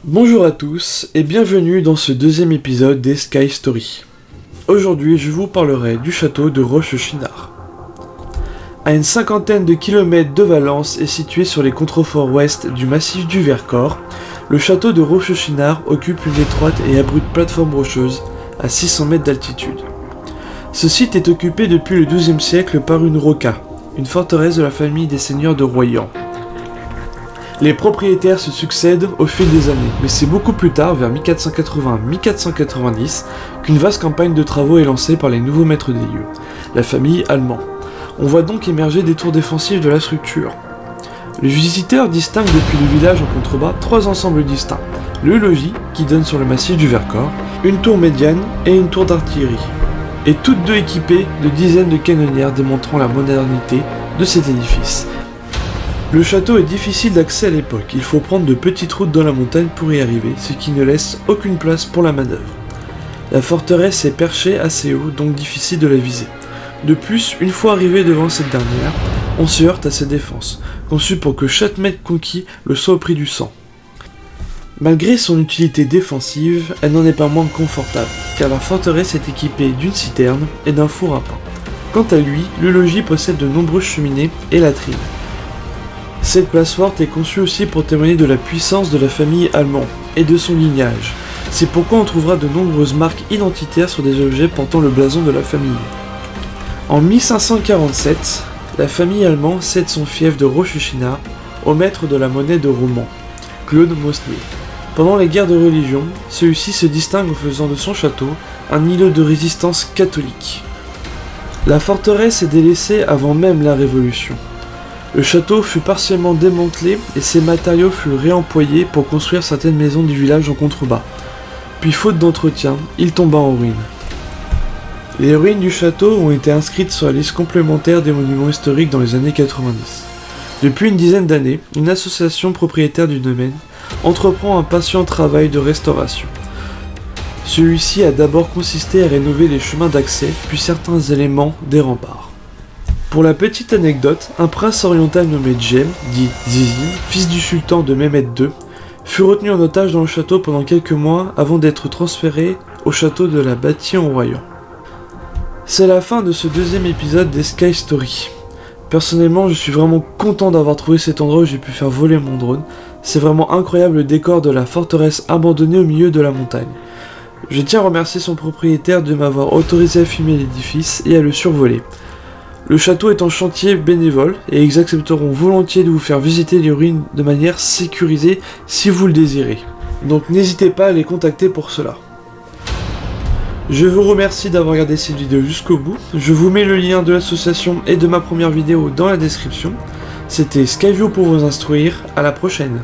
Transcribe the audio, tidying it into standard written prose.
Bonjour à tous et bienvenue dans ce deuxième épisode des Sky Story. Aujourd'hui je vous parlerai du château de Rochechinart. À une cinquantaine de kilomètres de Valence et situé sur les contreforts ouest du massif du Vercors, le château de Rochechinart occupe une étroite et abrupte plateforme rocheuse à 600 mètres d'altitude. Ce site est occupé depuis le XIIe siècle par une roca, une forteresse de la famille des seigneurs de Royan. Les propriétaires se succèdent au fil des années, mais c'est beaucoup plus tard, vers 1480-1490, qu'une vaste campagne de travaux est lancée par les nouveaux maîtres des lieux, la famille Allemand. On voit donc émerger des tours défensives de la structure. Le visiteur distingue depuis le village en contrebas trois ensembles distincts. Le logis, qui donne sur le massif du Vercors, une tour médiane et une tour d'artillerie, et toutes deux équipées de dizaines de canonnières démontrant la modernité de cet édifice. Le château est difficile d'accès à l'époque, il faut prendre de petites routes dans la montagne pour y arriver, ce qui ne laisse aucune place pour la manœuvre. La forteresse est perchée assez haut, donc difficile de la viser. De plus, une fois arrivé devant cette dernière, on se heurte à ses défenses, conçues pour que chaque mètre conquis le soit au prix du sang. Malgré son utilité défensive, elle n'en est pas moins confortable, car la forteresse est équipée d'une citerne et d'un four à pain. Quant à lui, le logis possède de nombreuses cheminées et latrines. Cette place forte est conçue aussi pour témoigner de la puissance de la famille Allemand et de son lignage. C'est pourquoi on trouvera de nombreuses marques identitaires sur des objets portant le blason de la famille. En 1547, la famille Allemand cède son fief de Rochechinart au maître de la monnaie de Romans, Claude Mosnier. Pendant les guerres de religion, celui-ci se distingue en faisant de son château un îlot de résistance catholique. La forteresse est délaissée avant même la Révolution. Le château fut partiellement démantelé et ses matériaux furent réemployés pour construire certaines maisons du village en contrebas. Puis faute d'entretien, il tomba en ruine. Les ruines du château ont été inscrites sur la liste complémentaire des monuments historiques dans les années 90. Depuis une dizaine d'années, une association propriétaire du domaine entreprend un patient travail de restauration. Celui-ci a d'abord consisté à rénover les chemins d'accès, puis certains éléments des remparts. Pour la petite anecdote, un prince oriental nommé Djem, dit Zizi, fils du sultan de Mehmed II, fut retenu en otage dans le château pendant quelques mois avant d'être transféré au château de la Bâtie-en-Royan. C'est la fin de ce deuxième épisode des Sky Story. Personnellement, je suis vraiment content d'avoir trouvé cet endroit où j'ai pu faire voler mon drone. C'est vraiment incroyable le décor de la forteresse abandonnée au milieu de la montagne. Je tiens à remercier son propriétaire de m'avoir autorisé à filmer l'édifice et à le survoler. Le château est en chantier bénévole et ils accepteront volontiers de vous faire visiter les ruines de manière sécurisée si vous le désirez. Donc n'hésitez pas à les contacter pour cela. Je vous remercie d'avoir regardé cette vidéo jusqu'au bout. Je vous mets le lien de l'association et de ma première vidéo dans la description. C'était Skyview pour vous instruire. À la prochaine.